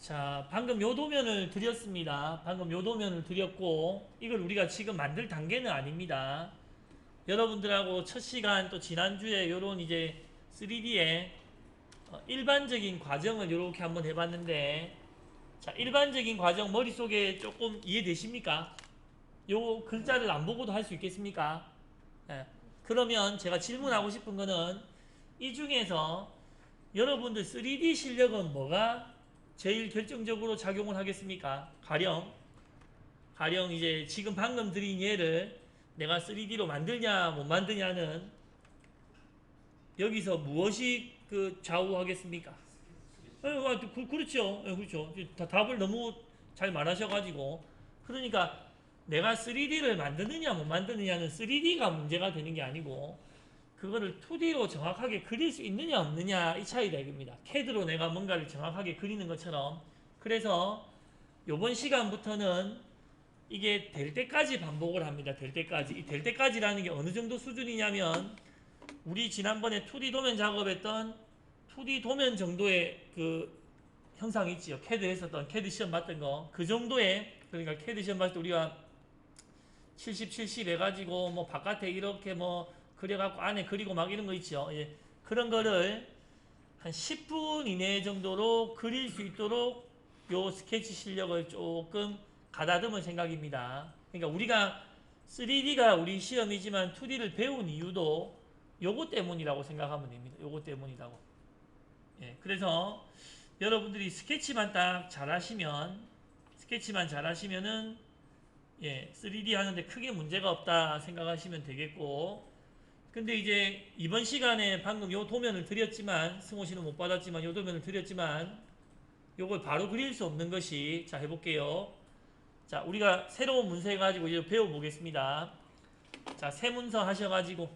자, 방금 요 도면을 드렸습니다. 방금 요 도면을 드렸고, 이걸 우리가 지금 만들 단계는 아닙니다. 여러분들하고 첫 시간 또 지난주에 요런 이제 3D의 일반적인 과정을 이렇게 한번 해봤는데, 자, 일반적인 과정 머릿속에 조금 이해되십니까? 요 글자를 안 보고도 할 수 있겠습니까? 예. 그러면 제가 질문하고 싶은 거는 이 중에서 여러분들 3D 실력은 뭐가 제일 결정적으로 작용을 하겠습니까? 가령 이제 지금 방금 드린 예를 내가 3D로 만들냐 못 만드냐는 여기서 무엇이 그 좌우하겠습니까? 그렇죠. 그렇죠. 답을 너무 잘 말하셔가지고 그러니까 내가 3D를 만드느냐 못 만드느냐는 3D가 문제가 되는 게 아니고 그거를 2D로 정확하게 그릴 수 있느냐 없느냐 이 차이다 이겁니다. CAD로 내가 뭔가를 정확하게 그리는 것처럼. 그래서 요번 시간부터는 이게 될 때까지 반복을 합니다. 될 때까지. 이 될 때까지라는 게 어느 정도 수준이냐면 우리 지난번에 2D 도면 작업했던 2D 도면 정도의 그 형상 있지요. CAD 했었던 CAD 시험 봤던 거. 그 정도의 그러니까 CAD 시험 봤을 때 우리가 70 해가지고 뭐 바깥에 이렇게 뭐 그려갖고 안에 그리고 막 이런 거 있죠. 예. 그런 거를 한 10분 이내 정도로 그릴 수 있도록 요 스케치 실력을 조금 가다듬을 생각입니다. 그러니까 우리가 3D가 우리 시험이지만 2D를 배운 이유도 요거 때문이라고 생각하면 됩니다. 요거 때문이라고. 예. 그래서 여러분들이 스케치만 딱 잘하시면은 예, 3D 하는데 크게 문제가 없다 생각하시면 되겠고, 근데 이제 이번 시간에 방금 요 도면을 드렸지만 승호 씨는 못 받았지만 요 도면을 드렸지만 요걸 바로 그릴 수 없는 것이 자 해볼게요. 자 우리가 새로운 문서 해가지고 이제 배워보겠습니다. 자 세문서 하셔가지고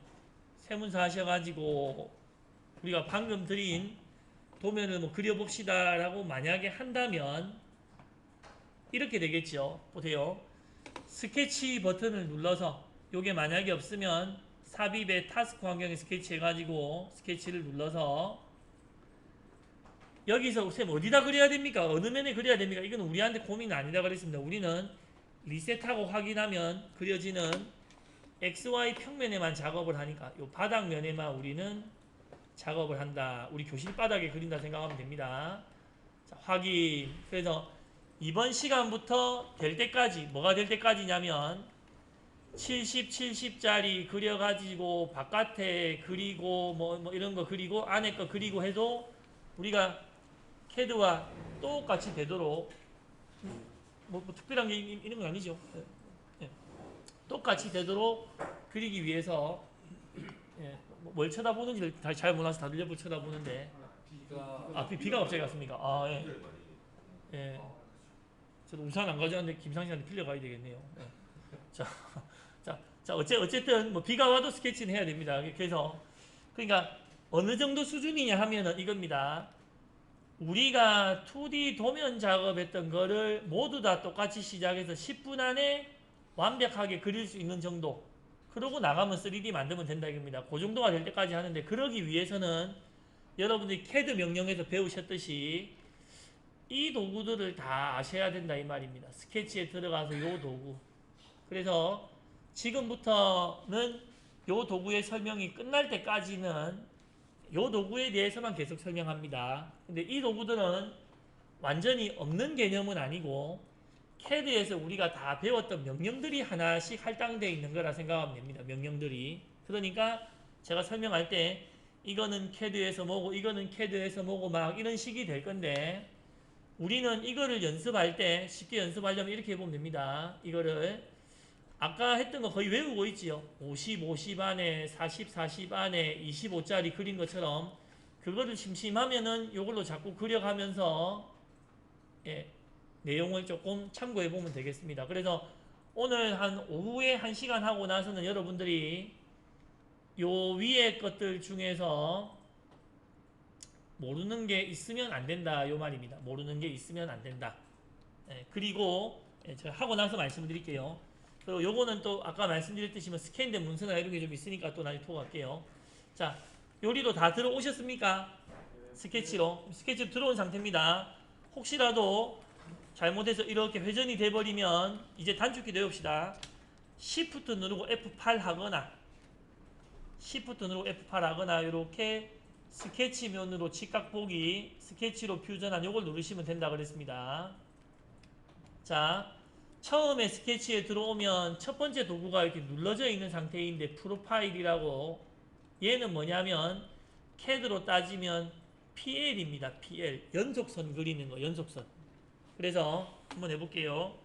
우리가 방금 드린 도면을 뭐 그려봅시다 라고 만약에 한다면 이렇게 되겠죠. 보세요. 스케치 버튼을 눌러서 요게 만약에 없으면 삽입의 타스크 환경에 스케치 해가지고 스케치를 눌러서 여기서 쌤 어디다 그려야 됩니까? 어느 면에 그려야 됩니까? 이건 우리한테 고민 아니다 그랬습니다. 우리는 리셋하고 확인하면 그려지는 XY 평면에만 작업을 하니까 요 바닥면에만 우리는 작업을 한다. 우리 교실 바닥에 그린다 생각하면 됩니다. 자, 확인. 그래서 이번 시간부터 될 때까지 뭐가 될 때까지냐면 70짜리 그려가지고 바깥에 그리고 뭐 이런 거 그리고 안에 거 그리고 해도 우리가 CAD와 똑같이 되도록 뭐 특별한 게 있는 건 아니죠. 예. 똑같이 되도록 그리기 위해서 예. 뭘 쳐다보는지를 잘 몰라서 다들 옆을 쳐다보는데 비가 갑자기 왔습니까? 아 예. 예. 저도 우산 안 가져왔는데 김상진한테 빌려가야 되겠네요. 예. 자, 어쨌든 뭐 비가 와도 스케치는 해야 됩니다. 그래서 그러니까 어느 정도 수준이냐 하면은 이겁니다. 우리가 2D 도면 작업했던 거를 모두 다 똑같이 시작해서 10분 안에 완벽하게 그릴 수 있는 정도. 그러고 나가면 3D 만들면 된다 이겁니다. 그 정도가 될 때까지 하는데 그러기 위해서는 여러분들이 CAD 명령에서 배우셨듯이 이 도구들을 다 아셔야 된다 이 말입니다. 스케치에 들어가서 요 도구. 그래서 지금부터는 요 도구의 설명이 끝날 때까지는 요 도구에 대해서만 계속 설명합니다. 근데 이 도구들은 완전히 없는 개념은 아니고 CAD에서 우리가 다 배웠던 명령들이 하나씩 할당되어 있는 거라 생각하면 됩니다. 명령들이. 그러니까 제가 설명할 때 이거는 CAD에서 뭐고 이거는 CAD에서 뭐고 막 이런 식이 될 건데 우리는 이거를 연습할 때 쉽게 연습하려면 이렇게 해보면 됩니다. 이거를 아까 했던 거 거의 외우고 있지요. 50 안에 40 안에 25짜리 그린 것처럼 그거를 심심하면은 이걸로 자꾸 그려가면서 예, 내용을 조금 참고해 보면 되겠습니다. 그래서 오늘 한 오후에 1시간 하고 나서는 여러분들이 요 위에 것들 중에서 모르는 게 있으면 안 된다 요 말입니다. 모르는 게 있으면 안 된다. 예, 그리고 제가 하고 나서 말씀드릴게요. 그리고 요거는 또 아까 말씀드렸듯이 뭐 스캔된 문서나 이런 게 좀 있으니까 또 나중에 토할게요. 자, 요리로 다 들어오셨습니까? 스케치로 들어온 상태입니다. 혹시라도 잘못해서 이렇게 회전이 돼버리면 이제 단축키 외웁시다. Shift 누르고 F8 하거나 Shift 누르고 F8 하거나 이렇게 스케치면으로 직각 보기, 스케치로 퓨전한 요걸 누르시면 된다 그랬습니다. 자, 처음에 스케치에 들어오면 첫 번째 도구가 이렇게 눌러져 있는 상태인데 프로파일이라고, 얘는 뭐냐면 CAD로 따지면 PL입니다. PL. 연속선 그리는 거, 연속선. 그래서 한번 해볼게요.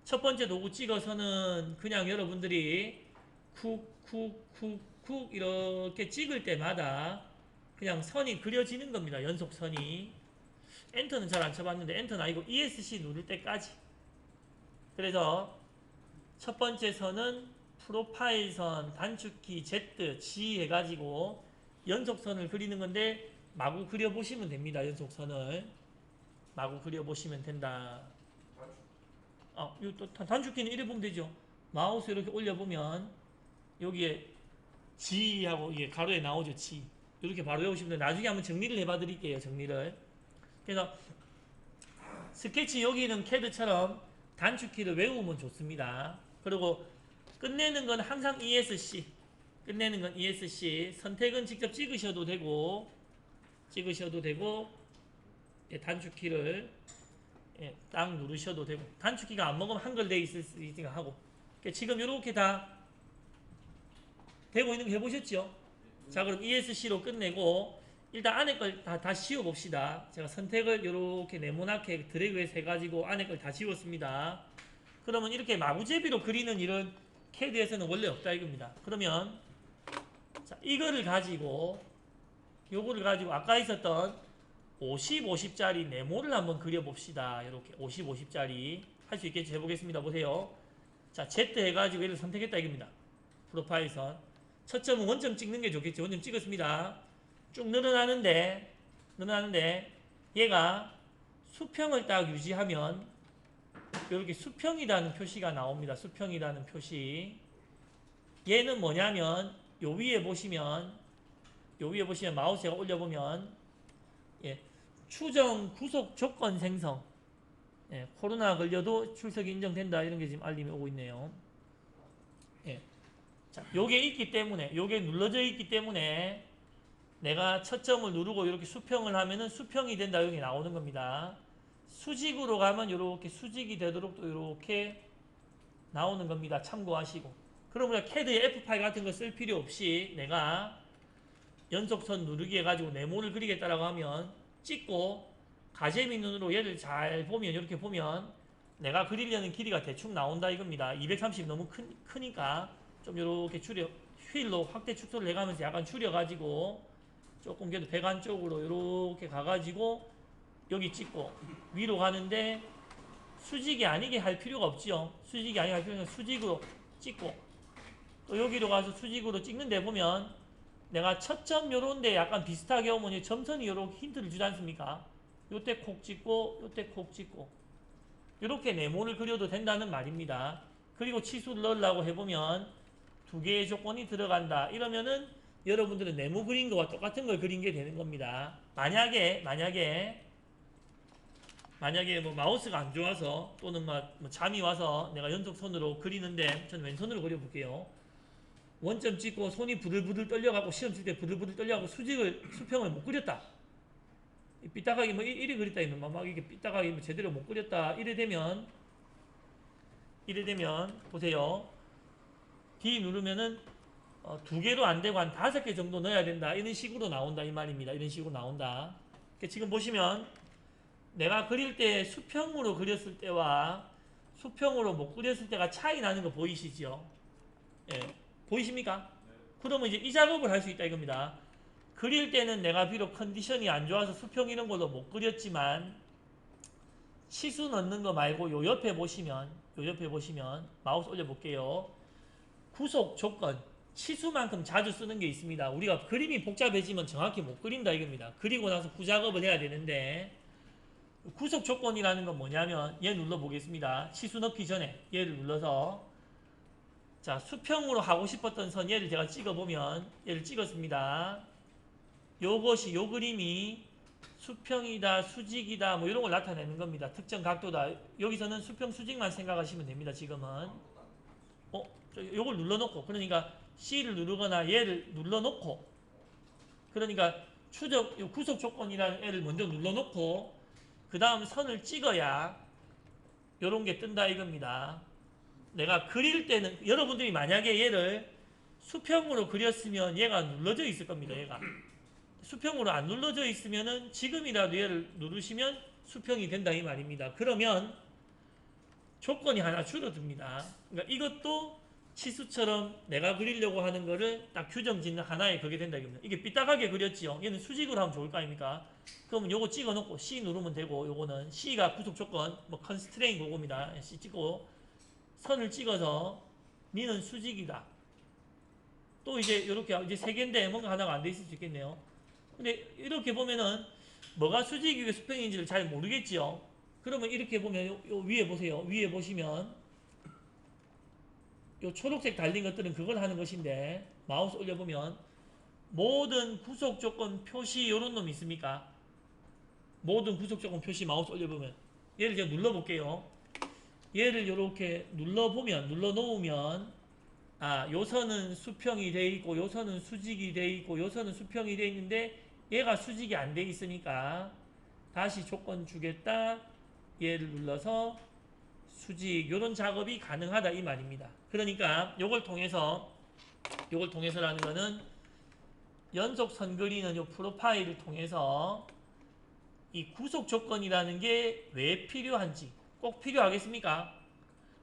첫 번째 도구 찍어서는 그냥 여러분들이 쿡 이렇게 찍을 때마다 그냥 선이 그려지는 겁니다. 연속선이. 엔터는 잘 안 쳐봤는데 엔터는 아니고 ESC 누를 때까지. 그래서 첫 번째 선은 프로파일 선, 단축키 Z, G 해가지고 연속선을 그리는 건데 마구 그려보시면 됩니다. 연속선을 마구 그려보시면 된다. 또 단축키는 이래 보면 되죠. 마우스 이렇게 올려보면 여기에 G하고 이게 가로에 나오죠. G. 이렇게 바로 외우시면 돼요. 나중에 한번 정리를 해봐 드릴게요. 정리를. 그래서 스케치 여기는 CAD처럼 단축키를 외우면 좋습니다. 그리고 끝내는 건 항상 ESC. 끝내는 건 ESC. 선택은 직접 찍으셔도 되고 예, 단축키를 딱 누르셔도 되고, 단축키가 안 먹으면 한글 돼 있을 수 있으니까 하고. 그러니까 지금 이렇게 다 되고 있는 거 해보셨죠? 자, 그럼 ESC로 끝내고 일단 안에 걸 다 지워봅시다. 제가 선택을 이렇게 네모나게 드래그해서 해가지고 안에 걸 다 지웠습니다. 그러면 이렇게 마구제비로 그리는 일은 CAD에서는 원래 없다 이겁니다. 그러면 자, 이거를 가지고 요거를 가지고 아까 있었던 50, 50짜리 네모를 한번 그려봅시다. 이렇게 50, 50짜리 할 수 있겠죠? 해보겠습니다. 보세요. 자, Z 해가지고 얘를 선택했다 이겁니다. 프로파일 선. 첫 점은 원점 찍는 게 좋겠죠. 원점 찍었습니다. 쭉 늘어나는데 얘가 수평을 딱 유지하면 이렇게 수평이라는 표시가 나옵니다. 수평이라는 표시. 얘는 뭐냐면 요 위에 보시면 마우스 제가 올려보면 추정 구속 조건 생성, 코로나 걸려도 출석이 인정된다 이런 게 지금 알림이 오고 있네요. 자, 요게 있기 때문에, 요게 눌러져 있기 때문에 내가 첫 점을 누르고 이렇게 수평을 하면은 수평이 된다 이렇게 나오는 겁니다. 수직으로 가면 이렇게 수직이 되도록 또 이렇게 나오는 겁니다. 참고하시고. 그럼 우리가 CAD의 F8 같은 거 쓸 필요 없이 내가 연속선 누르기 해가지고 네모를 그리겠다라고 하면 찍고 가재미 눈으로 얘를 잘 보면 이렇게 보면 내가 그리려는 길이가 대충 나온다 이겁니다. 230 너무 크니까 좀 이렇게 줄여, 휠로 확대 축소를 해가면서 약간 줄여가지고 조금 그래도 배관 쪽으로 이렇게 가가지고 여기 찍고 위로 가는데 수직이 아니게 할 필요가 없지요. 수직이 아니게 할 필요가 없으면 수직으로 찍고 또 여기로 가서 수직으로 찍는데 보면 내가 첫 점 요런데 약간 비슷하게 오면 점선이 요렇게 힌트를 주지 않습니까? 요때 콕 찍고 요때 콕 찍고 이렇게 네모를 그려도 된다는 말입니다. 그리고 치수를 넣으려고 해보면 두 개의 조건이 들어간다. 이러면은 여러분들은 네모 그린 거와 똑같은 걸 그린 게 되는 겁니다. 만약에 뭐 마우스가 안 좋아서 또는 뭐 잠이 와서 내가 연속선으로 그리는데 저는 왼손으로 그려볼게요. 원점 찍고 손이 부들부들 떨려가고 시험 칠 때 부들부들 떨려가고 수평을 못 그렸다. 삐딱하게 뭐 이리 그렸다 이러면 막 이게 삐딱하게 뭐 제대로 못 그렸다. 이래 되면 보세요. D 누르면은 두 개로 안 되고 한 5개 정도 넣어야 된다. 이런 식으로 나온다 이 말입니다. 이런 식으로 나온다. 지금 보시면 내가 그릴 때 수평으로 그렸을 때와 수평으로 못 그렸을 때가 차이 나는 거 보이시죠? 보이십니까? 그러면 이제 이 작업을 할 수 있다 이겁니다. 그릴 때는 내가 비록 컨디션이 안 좋아서 수평 이런 걸로 못 그렸지만 치수 넣는 거 말고 요 옆에 보시면 마우스 올려볼게요. 구속 조건, 치수만큼 자주 쓰는 게 있습니다. 우리가 그림이 복잡해지면 정확히 못 그린다 이겁니다. 그리고 나서 후작업을 해야 되는데 구속 조건이라는 건 뭐냐면 얘 눌러보겠습니다. 치수 넣기 전에 얘를 눌러서 자, 수평으로 하고 싶었던 선 얘를 제가 찍어보면 얘를 찍었습니다. 요것이 요 그림이 수평이다, 수직이다, 뭐 이런 걸 나타내는 겁니다. 특정 각도다. 여기서는 수평, 수직만 생각하시면 됩니다. 지금은. 요걸 눌러놓고, 그러니까 C를 누르거나 얘를 눌러놓고, 그러니까 요 구속 조건이라는 애를 먼저 눌러놓고, 그 다음 선을 찍어야 요런 게 뜬다 이겁니다. 내가 그릴 때는, 여러분들이 만약에 얘를 수평으로 그렸으면 얘가 눌러져 있을 겁니다. 얘가. 수평으로 안 눌러져 있으면은 지금이라도 얘를 누르시면 수평이 된다 이 말입니다. 그러면 조건이 하나 줄어듭니다. 그러니까 이것도 치수처럼 내가 그리려고 하는 거를 딱 규정 짓는 하나의 그게 된다 이겁니다. 이게 삐딱하게 그렸지요. 얘는 수직으로 하면 좋을 거 아닙니까? 그러면 요거 찍어 놓고 C 누르면 되고, 요거는 C가 구속 조건, 뭐 컨스트레인 그겁니다. C 찍고 선을 찍어서 니는 수직이다. 또 이제 이렇게 이제 세 개인데 뭔가 하나가 안 돼 있을 수 있겠네요. 근데 이렇게 보면은 뭐가 수직이고 수평인지를 잘 모르겠지요. 그러면 이렇게 보면 요 위에 보세요. 위에 보시면 요 초록색 달린 것들은 그걸 하는 것인데, 마우스 올려보면 모든 구속 조건 표시 요런 놈 있습니까? 모든 구속 조건 표시 마우스 올려보면, 얘를 제가 눌러볼게요. 얘를 이렇게 눌러보면, 눌러놓으면 요 선은 수평이 돼 있고 요 선은 수직이 돼 있고 요 선은 수평이 돼 있는데 얘가 수직이 안 돼 있으니까 다시 조건 주겠다. 얘를 눌러서 수직, 요런 작업이 가능하다 이 말입니다. 그러니까 요걸 통해서라는 거는 연속선 그리는 요 프로파일을 통해서 이 구속 조건이라는 게 왜 필요한지, 꼭 필요하겠습니까?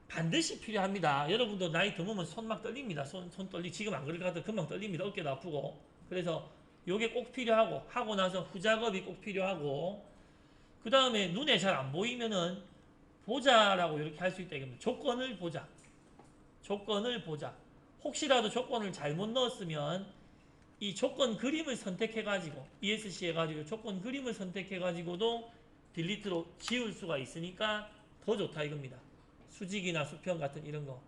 반드시 필요합니다. 여러분도 나이 드으면 손 막 떨립니다. 손 떨리. 지금 안 그래도 금방 떨립니다. 어깨도 아프고. 그래서 요게 꼭 필요하고, 하고 나서 후작업이 꼭 필요하고, 그 다음에 눈에 잘 안 보이면은 보자라고 이렇게 할 수 있다 이겁니다. 조건을 보자. 조건을 보자. 혹시라도 조건을 잘못 넣었으면 이 조건 그림을 선택해가지고 ESC 해가지고 조건 그림을 선택해가지고도 딜리트로 지울 수가 있으니까 더 좋다 이겁니다. 수직이나 수평 같은 이런 거.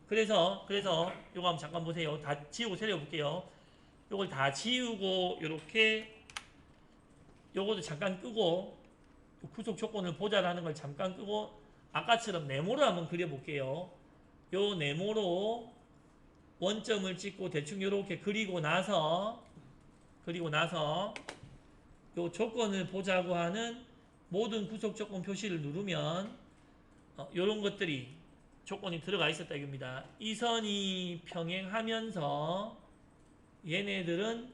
그래서 요거 한번 잠깐 보세요. 다 지우고 세려볼게요. 요걸 다 지우고 요렇게 요것도 잠깐 끄고 구속 조건을 보자라는 걸 잠깐 끄고 아까처럼 네모로 한번 그려볼게요. 요 네모로 원점을 찍고 대충 요렇게 그리고 나서 요 조건을 보자고 하는 모든 구속 조건 표시를 누르면 요런 것들이 조건이 들어가 있었다 이겁니다. 이 선이 평행하면서 얘네들은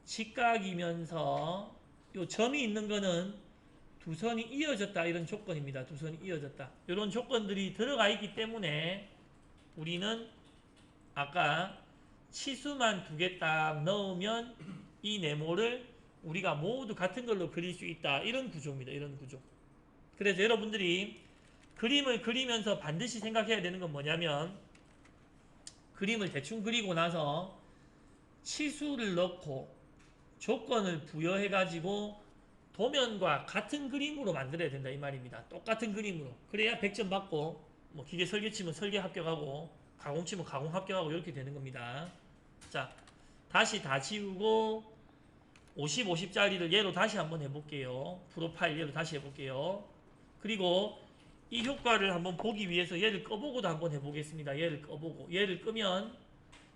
직각이면서 요 점이 있는 거는 두 선이 이어졌다 이런 조건입니다. 두 선이 이어졌다. 이런 조건들이 들어가 있기 때문에 우리는 아까 치수만 두 개 딱 넣으면 이 네모를 우리가 모두 같은 걸로 그릴 수 있다. 이런 구조입니다. 이런 구조. 그래서 여러분들이 그림을 그리면서 반드시 생각해야 되는 건 뭐냐면, 그림을 대충 그리고 나서 치수를 넣고 조건을 부여해가지고 도면과 같은 그림으로 만들어야 된다 이 말입니다. 똑같은 그림으로. 그래야 100점 받고, 뭐 기계 설계 치면 설계 합격하고, 가공 치면 가공 합격하고 이렇게 되는 겁니다. 자, 다시 다 지우고 50, 50짜리를 얘로 다시 한번 해볼게요. 프로파일 얘로 다시 해볼게요. 그리고 이 효과를 한번 보기 위해서 얘를 꺼보고도 한번 해보겠습니다. 얘를 꺼보고. 얘를 끄면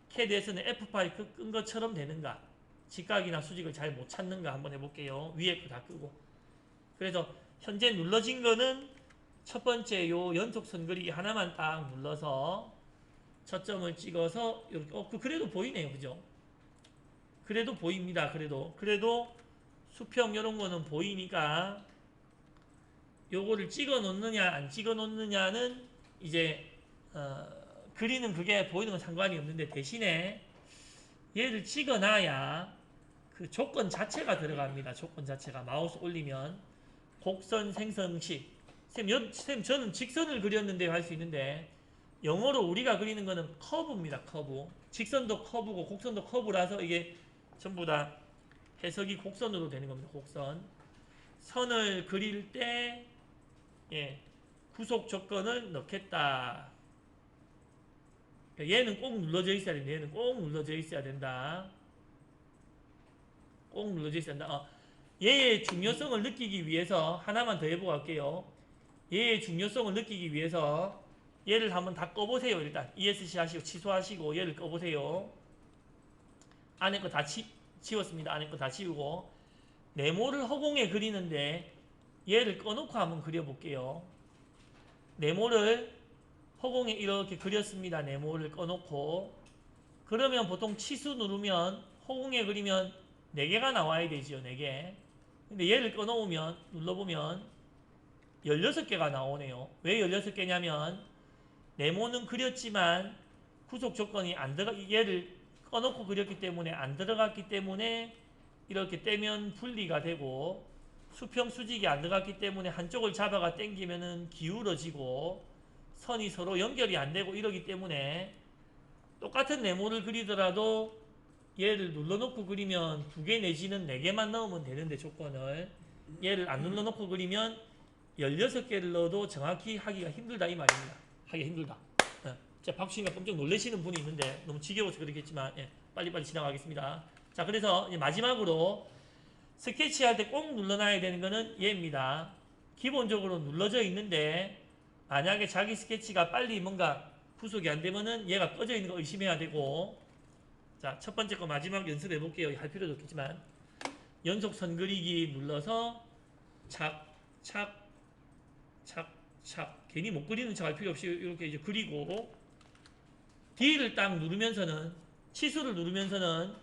CAD에서는 F8 끈 것처럼 되는가, 직각이나 수직을 잘 못 찾는가 한번 해볼게요. 위에 거 다 끄고. 그래서 현재 눌러진 거는 첫 번째 요 연속선 그리기 하나만 딱 눌러서 초점을 찍어서 이렇게 그래도 보이네요. 그죠? 그래도 보입니다. 그래도 수평 이런 거는 보이니까 요거를 찍어 놓느냐 안 찍어 놓느냐는 이제 그리는 그게 보이는 건 상관이 없는데, 대신에 얘를 찍어 놔야 그 조건 자체가 들어갑니다. 조건 자체가 마우스 올리면 곡선 생성식. 쌤 저는 직선을 그렸는데 할 수 있는데, 영어로 우리가 그리는 거는 커브입니다. 커브. 직선도 커브고 곡선도 커브라서 이게 전부 다 해석이 곡선으로 되는 겁니다. 곡선. 선을 그릴 때 구속 조건을 넣겠다. 얘는 꼭 눌러져 있어야 된다. 얘는 꼭 눌러져 있어야 된다. 꼭 눌러져 있어야 된다. 얘의 중요성을 느끼기 위해서 하나만 더 해보고 갈게요. 얘의 중요성을 느끼기 위해서 얘를 한번 다 꺼보세요. 일단 ESC 하시고 취소하시고 얘를 꺼보세요. 안에 거 다 지웠습니다. 안에 거 다 지우고 네모를 허공에 그리는데 얘를 꺼놓고 한번 그려볼게요. 네모를 허공에 이렇게 그렸습니다. 네모를 꺼놓고 그러면 보통 치수 누르면 허공에 그리면 4개가 나와야 되죠. 4개. 근데 얘를 꺼놓으면 눌러보면 16개가 나오네요. 왜 16개냐면 네모는 그렸지만 구속 조건이 안 들어가 얘를 꺼놓고 그렸기 때문에 안 들어갔기 때문에 이렇게 떼면 분리가 되고 수평 수직이 안 들어갔기 때문에 한쪽을 잡아가 당기면은 기울어지고 선이 서로 연결이 안 되고 이러기 때문에 똑같은 네모를 그리더라도 얘를 눌러놓고 그리면 2개 내지는 4개만 넣으면 되는데 조건을 얘를 안 눌러놓고 그리면 16개를 넣어도 정확히 하기가 힘들다 이 말입니다. 하기가 힘들다. 자, 박수치니까 깜짝 놀라시는 분이 있는데 너무 지겨워서 그렇겠지만 빨리빨리 지나가겠습니다. 자, 그래서 이제 마지막으로 스케치할 때 꼭 눌러놔야 되는 거는 얘입니다. 기본적으로 눌러져 있는데 만약에 자기 스케치가 빨리 뭔가 구속이 안 되면은 얘가 꺼져 있는 거 의심해야 되고 자, 첫 번째 거 마지막 연습해 볼게요. 할 필요도 없겠지만 연속 선 그리기 눌러서 착, 착, 착, 착 괜히 못 그리는 척 할 필요 없이 이렇게 이제 그리고 D를 딱 누르면서는 치수를 누르면서는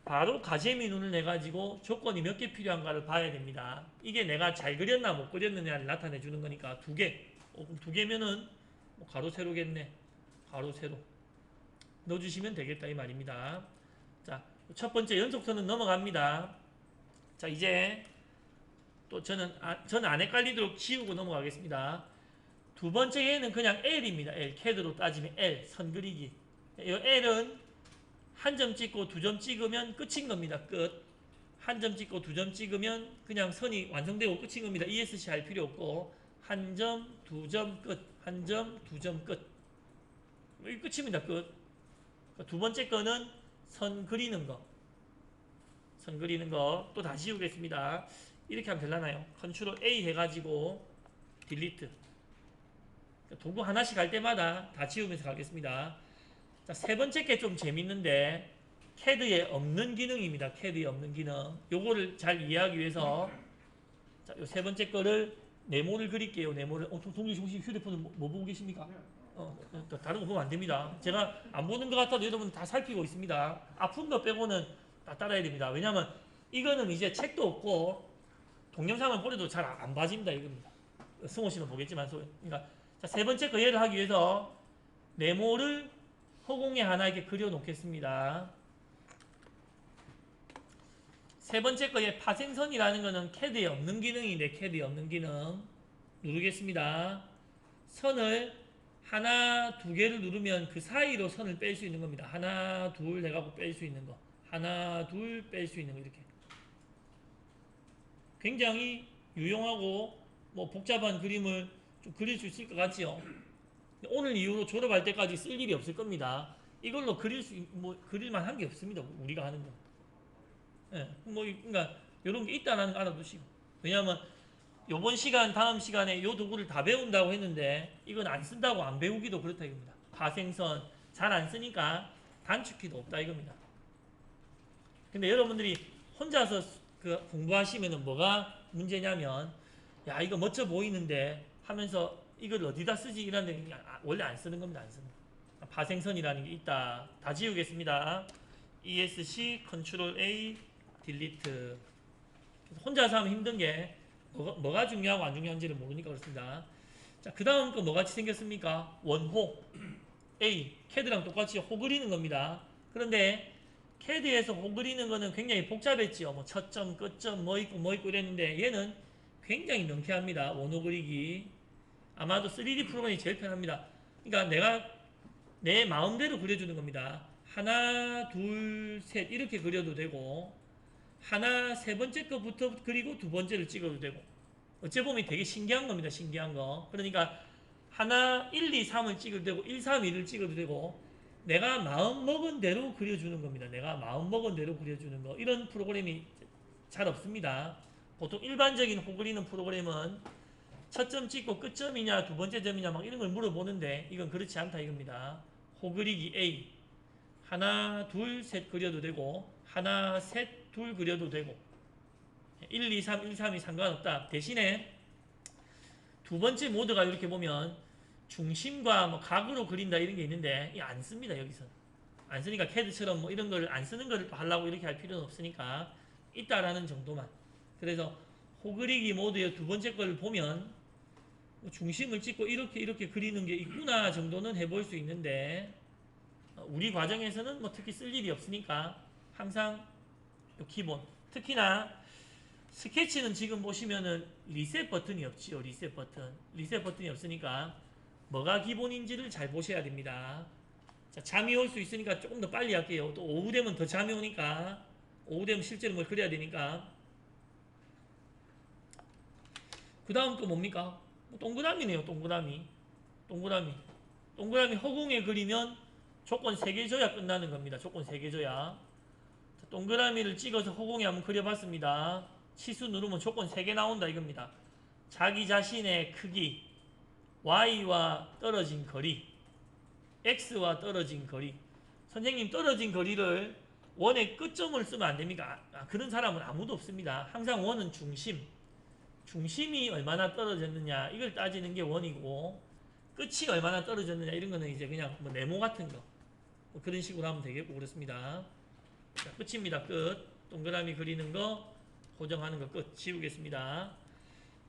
바로 가재미 눈을 내가지고 조건이 몇 개 필요한가를 봐야 됩니다. 이게 내가 잘 그렸나 못 그렸느냐를 나타내 주는 거니까 2개. 그럼 2개면은 뭐 가로 세로겠네. 가로 세로. 넣어주시면 되겠다 이 말입니다. 자, 첫 번째 연속선은 넘어갑니다. 자, 이제 또 저는 안 헷갈리도록 지우고 넘어가겠습니다. 두 번째 얘는 그냥 L입니다. L. 캐드로 따지면 L. 선 그리기. 이 L은 한 점 찍고 2점 찍으면 끝인 겁니다. 끝. 한 점 찍고 2점 찍으면 그냥 선이 완성되고 끝인 겁니다. ESC 할 필요 없고 한 점, 2점 끝. 한 점, 2점 끝. 이 끝입니다. 끝. 두 번째 거는 선 그리는 거. 선 그리는 거 또 다시 지우겠습니다. 이렇게 하면 되려나요? 컨트롤 A 해가지고 딜리트. 도구 하나씩 할 때마다 다 지우면서 가겠습니다. 자, 세 번째 게 좀 재밌는데 CAD에 없는 기능입니다. CAD에 없는 기능. 요거를 잘 이해하기 위해서 자, 요 세 번째 거를 네모를 그릴게요. 네모를. 동규 씨 혹시 휴대폰을 뭐 보고 계십니까? 다른 거 보면 안 됩니다. 제가 안 보는 것 같아도 여러분 다 살피고 있습니다. 아픈 거 빼고는 다 따라야 됩니다. 왜냐면 이거는 이제 책도 없고 동영상을 보려도 잘 안 봐집니다. 이겁니다. 승호 씨는 보겠지만 그러니까 자, 세 번째 거 얘를 하기 위해서 네모를 허공에 하나 이렇게 그려 놓겠습니다. 세 번째 거에 파생선이라는 거는 CAD에 없는 기능인데 CAD에 없는 기능 누르겠습니다. 선을 하나, 2개를 누르면 그 사이로 선을 뺄 수 있는 겁니다. 하나, 둘 해갖고 뺄 수 있는 거. 하나, 둘 뺄 수 있는 거 이렇게. 굉장히 유용하고 뭐 복잡한 그림을 좀 그릴 수 있을 것 같지요. 오늘 이후로 졸업할 때까지 쓸 일이 없을 겁니다. 이걸로 그릴만 한 게 없습니다. 우리가 하는 거. 예, 그러니까 이런 게 있다는 거 알아두시고. 왜냐하면 요번 시간, 다음 시간에 요 도구를 다 배운다고 했는데 이건 안 쓴다고 안 배우기도 그렇다 이겁니다. 파생선 잘 안 쓰니까 단축키도 없다 이겁니다. 근데 여러분들이 혼자서 공부하시면은 뭐가 문제냐면 야 이거 멋져 보이는데 하면서 이걸 어디다 쓰지 이러는데 원래 안 쓰는 겁니다. 안 쓰는 거. 파생선이라는 게 있다. 다 지우겠습니다. ESC 컨트롤 A 딜리트. 혼자서 하면 힘든 게 뭐가 중요하고 안 중요한지를 모르니까 그렇습니다. 자, 그 다음 거 뭐같이 생겼습니까? 원호 A CAD랑 똑같이 호 그리는 겁니다. 그런데 CAD에서 호 그리는 거는 굉장히 복잡했지요. 뭐 첫점, 끝점, 뭐 있고 이랬는데 얘는 굉장히 명쾌합니다. 원호 그리기. 아마도 3D 프로그램이 제일 편합니다. 그러니까 내가 내 마음대로 그려주는 겁니다. 하나, 둘, 셋 이렇게 그려도 되고 하나, 세 번째 거부터 그리고 두 번째를 찍어도 되고 어째 보면 되게 신기한 겁니다. 신기한 거. 그러니까 하나, 1, 2, 3을 찍어도 되고 1, 3, 2를 찍어도 되고 내가 마음 먹은 대로 그려주는 겁니다. 내가 마음 먹은 대로 그려주는 거. 이런 프로그램이 잘 없습니다. 보통 일반적인 호 그리는 프로그램은 첫 점 찍고 끝점이냐 두 번째 점이냐 막 이런 걸 물어보는데 이건 그렇지 않다 이겁니다. 호 그리기 A 하나 둘 셋 그려도 되고 하나 셋 둘 그려도 되고 1, 2, 3, 1, 3이 상관없다. 대신에 두 번째 모드가 이렇게 보면 중심과 뭐 각으로 그린다 이런 게 있는데 이거 안 씁니다. 여기서 안 쓰니까 캐드처럼 뭐 이런 걸 안 쓰는 걸 하려고 이렇게 할 필요는 없으니까 있다라는 정도만. 그래서 호 그리기 모드의 두 번째 걸 보면 중심을 찍고 이렇게 그리는 게 있구나 정도는 해볼 수 있는데 우리 과정에서는 뭐 특히 쓸 일이 없으니까 항상 요 기본. 특히나 스케치는 지금 보시면은 리셋 버튼이 없지요. 리셋 버튼. 리셋 버튼이 없으니까 뭐가 기본인지를 잘 보셔야 됩니다. 자, 잠이 올 수 있으니까 조금 더 빨리 할게요. 또 오후 되면 더 잠이 오니까 오후 되면 실제로 뭘 그려야 되니까. 그 다음 또 뭡니까? 동그라미네요. 동그라미. 동그라미 허공에 그리면 조건 3개 줘야 끝나는 겁니다. 조건 3개 줘야. 자, 동그라미를 찍어서 허공에 한번 그려봤습니다. 치수 누르면 조건 3개 나온다 이겁니다. 자기 자신의 크기, Y와 떨어진 거리, X와 떨어진 거리. 선생님 떨어진 거리를 원의 끝점을 쓰면 안 됩니까? 그런 사람은 아무도 없습니다. 항상 원은 중심이 얼마나 떨어졌느냐 이걸 따지는 게 원이고 끝이 얼마나 떨어졌느냐 이런 거는 이제 그냥 뭐 네모 같은 거 뭐 그런 식으로 하면 되겠고 그렇습니다. 자, 끝입니다. 끝. 동그라미 그리는 거 고정하는 거 끝. 지우겠습니다.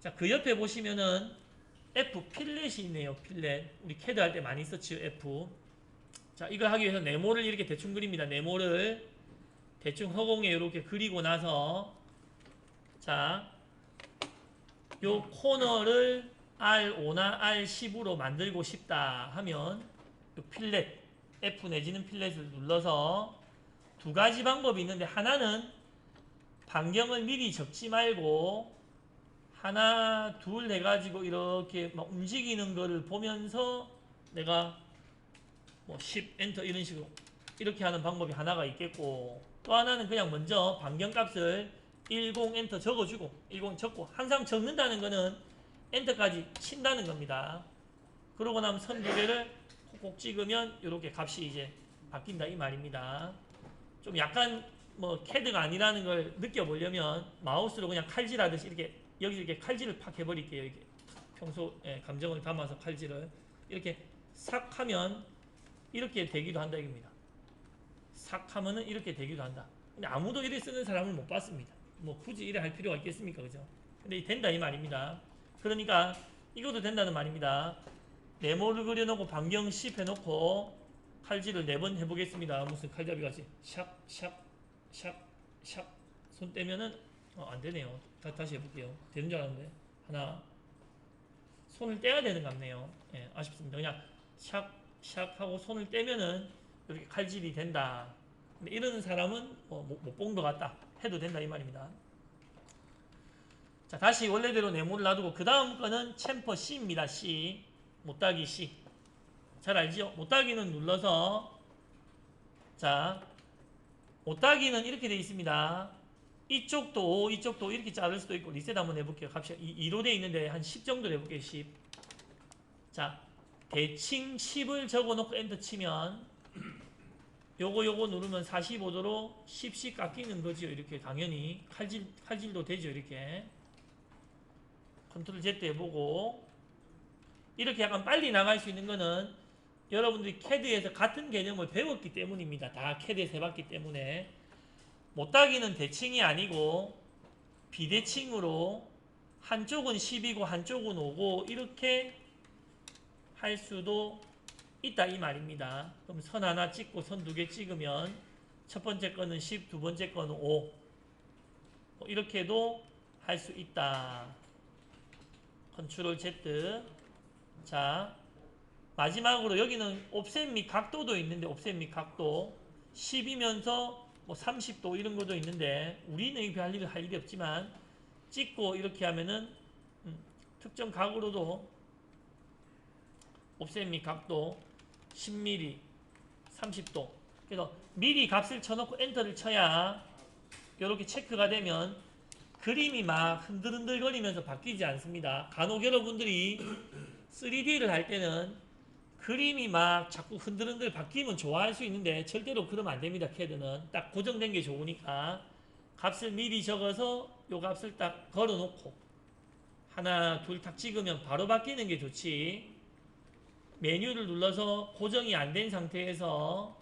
자, 그 옆에 보시면은 F 필렛이 있네요. 필렛. 우리 캐드 할 때 많이 썼지요. F. 자, 이걸 하기 위해서 네모를 이렇게 대충 그립니다. 네모를 대충 허공에 이렇게 그리고 나서 자, 요 코너를 R5나 R10으로 만들고 싶다 하면 요 필렛 F 내지는 필렛을 눌러서 두 가지 방법이 있는데 하나는 반경을 미리 적지 말고 하나 둘 해가지고 이렇게 막 움직이는 거를 보면서 내가 뭐 10 엔터 이런 식으로 이렇게 하는 방법이 하나가 있겠고 또 하나는 그냥 먼저 반경값을 10 엔터 적어주고 10 적고 항상 적는다는 거는 엔터까지 친다는 겁니다. 그러고 나면 선 두 개를 콕콕 찍으면 이렇게 값이 이제 바뀐다 이 말입니다. 좀 약간 뭐 캐드가 아니라는 걸 느껴보려면 마우스로 그냥 칼질하듯이 이렇게 여기 이렇게 칼질을 팍 해버릴게요. 이렇게 평소 감정을 담아서 칼질을 이렇게 싹 하면 이렇게 되기도 한다 이겁니다. 싹 하면은 이렇게 되기도 한다. 근데 아무도 이래 쓰는 사람을 못 봤습니다. 뭐 굳이 이래 할 필요가 있겠습니까, 그죠? 근데 된다 이 말입니다. 그러니까 이것도 된다는 말입니다. 네모를 그려놓고 반경 10 해놓고 칼질을 4번 해보겠습니다. 무슨 칼잡이 같이 샥 샥 샥 샥 손 떼면은 안 되네요. 다시 해볼게요. 되는 줄 알았는데 하나 손을 떼야 되는 것 같네요. 예, 아쉽습니다. 그냥 샥 샥 하고 손을 떼면은 이렇게 칼질이 된다. 근데 이러는 사람은 못 본 것 같다 해도 된다 이 말입니다. 자, 다시 원래대로 네모를 놔두고 그 다음 거는 챔퍼 C입니다. C 못따기 C 잘 알죠? 못따기는 눌러서 자 못따기는 이렇게 되어 있습니다. 이쪽도 이쪽도 이렇게 자를 수도 있고 리셋 한번 해볼게요. 값이 2로 되어 있는데 한 10 정도 해볼게요. 10. 자 대칭 10을 적어놓고 엔터 치면 요거 누르면 45도로 10씩 깎이는 거죠. 이렇게 당연히 칼질도 되죠. 이렇게 컨트롤 Z 해보고 이렇게 약간 빨리 나갈 수 있는 거는 여러분들이 캐드에서 같은 개념을 배웠기 때문입니다. 다 캐드에서 해봤기 때문에 못따기는 대칭이 아니고 비대칭으로 한쪽은 10이고 한쪽은 5고 이렇게 할 수도 있다 이 말입니다. 그럼 선 하나 찍고 선 2개 찍으면 첫 번째 거는 10, 두 번째 거는 5 이렇게도 할 수 있다. 컨트롤 Z. 자 마지막으로 여기는 옵셋 및 각도도 있는데 옵셋 및 각도 10이면서 뭐 30도 이런 것도 있는데 우리는 이렇게 할 일이 없지만 찍고 이렇게 하면은 특정 각으로도 옵셋 및 각도 10mm 30도 그래서 미리 값을 쳐놓고 엔터를 쳐야 이렇게 체크가 되면 그림이 막 흔들흔들거리면서 바뀌지 않습니다. 간혹 여러분들이 3D를 할 때는 그림이 막 자꾸 흔들흔들 바뀌면 좋아할 수 있는데 절대로 그러면 안 됩니다. CAD는 딱 고정된 게 좋으니까 값을 미리 적어서 요 값을 딱 걸어 놓고 하나 둘 탁 찍으면 바로 바뀌는 게 좋지. 메뉴를 눌러서 고정이 안 된 상태에서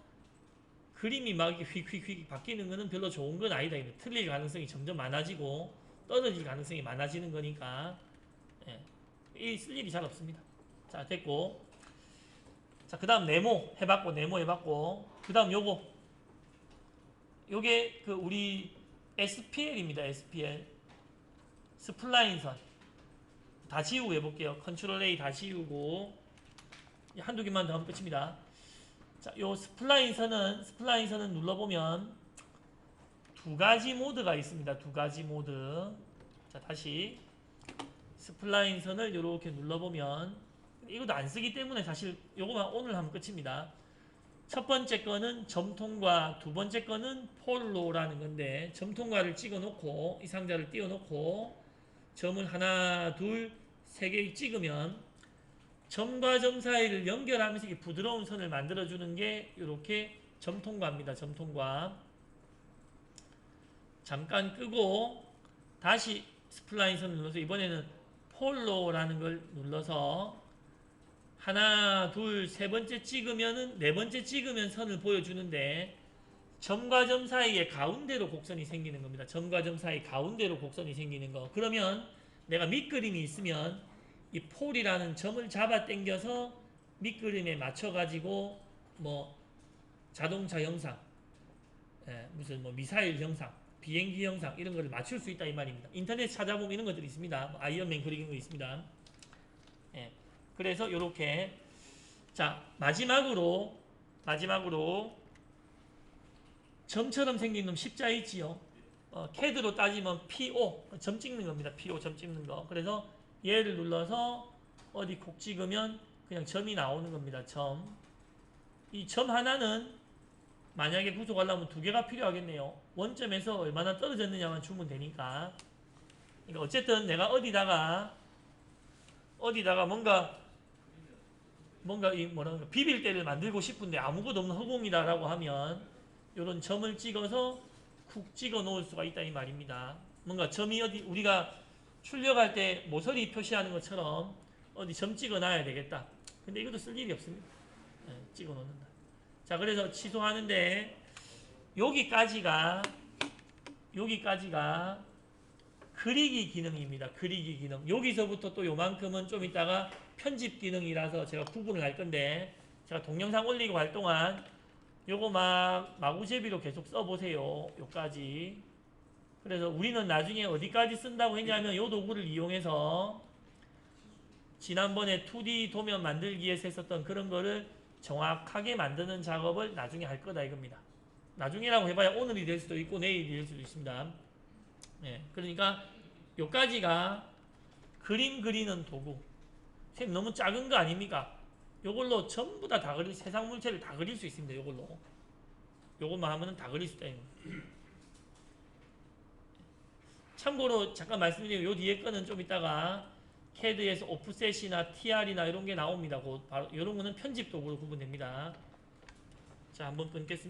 그림이 막 휙휙휙 바뀌는 거는 별로 좋은 건 아니다. 틀릴 가능성이 점점 많아지고 떨어질 가능성이 많아지는 거니까 예. 이 쓸 일이 잘 없습니다. 자, 됐고. 자, 그 다음 네모 해봤고 그 다음 요게 그 우리 SPL입니다. SPL 스플라인선 다 지우고 해볼게요. 컨트롤 A 다 지우고 한두 개만 더 하면 끝입니다. 자, 요 스플라인선은 눌러보면 두 가지 모드가 있습니다. 두 가지 모드. 자, 다시 스플라인선을 이렇게 눌러보면 이것도 안 쓰기 때문에 사실 요거만 오늘 하면 끝입니다. 첫 번째 거는 점통과 두 번째 거는 폴로라는 건데 점통과를 찍어 놓고 이 상자를 띄워 놓고 점을 하나, 둘, 세 개 찍으면 점과 점 사이를 연결하면서 이렇게 부드러운 선을 만들어주는 게 이렇게 점통과입니다. 점통과. 잠깐 끄고 다시 스플라인 선을 눌러서 이번에는 폴로라는 걸 눌러서 하나, 둘, 세 번째 찍으면은 네 번째 찍으면 선을 보여주는데 점과 점 사이에 가운데로 곡선이 생기는 겁니다. 점과 점 사이 가운데로 곡선이 생기는 거. 그러면 내가 밑그림이 있으면 이 폴이라는 점을 잡아 당겨서 밑그림에 맞춰가지고 뭐 자동차 영상, 무슨 뭐 미사일 영상, 비행기 영상 이런 거를 맞출 수 있다 이 말입니다. 인터넷 찾아보면 이런 것들이 있습니다. 뭐 아이언맨 그리는 거 있습니다. 예. 그래서 이렇게 자 마지막으로 점처럼 생긴 놈 십자 있지요. CAD로 따지면 PO 점 찍는 겁니다. PO 점 찍는 거. 그래서 얘를 눌러서 어디 콕 찍으면 그냥 점이 나오는 겁니다. 점. 이 점 하나는 만약에 구속하려면 두 개가 필요하겠네요. 원점에서 얼마나 떨어졌느냐만 주면 되니까. 그러니까 어쨌든 내가 어디다가 뭔가 이 뭐랄까 비빌대를 만들고 싶은데 아무것도 없는 허공이다라고 하면 이런 점을 찍어서 쿡 찍어 놓을 수가 있다 이 말입니다. 뭔가 점이 어디 우리가 출력할 때 모서리 표시하는 것처럼 어디 점 찍어 놔야 되겠다. 근데 이것도 쓸 일이 없습니다. 찍어 놓는다. 자, 그래서 취소하는데 여기까지가 그리기 기능입니다. 그리기 기능. 여기서부터 또 요만큼은 좀 이따가 편집 기능이라서 제가 구분을 할 건데 제가 동영상 올리고 할 동안 요거 막 마구제비로 계속 써보세요. 요까지. 그래서 우리는 나중에 어디까지 쓴다고 했냐면 요 도구를 이용해서 지난번에 2D 도면 만들기에서 했었던 그런 거를 정확하게 만드는 작업을 나중에 할 거다 이겁니다. 나중에라고 해봐야 오늘이 될 수도 있고 내일이 될 수도 있습니다. 네, 그러니까 요까지가 그림 그리는 도구. 선생님 너무 작은 거 아닙니까? 요걸로 전부 다 그릴 세상 물체를 다 그릴 수 있습니다. 요것만 하면은 다 그릴 수 있다. 참고로 잠깐 말씀드리면 요 뒤에 거는 좀 이따가 CAD에서 오프셋이나 TR이나 이런 게 나옵니다. 바로 이런 거는 편집 도구로 구분됩니다. 자, 한번 끊겠습니다.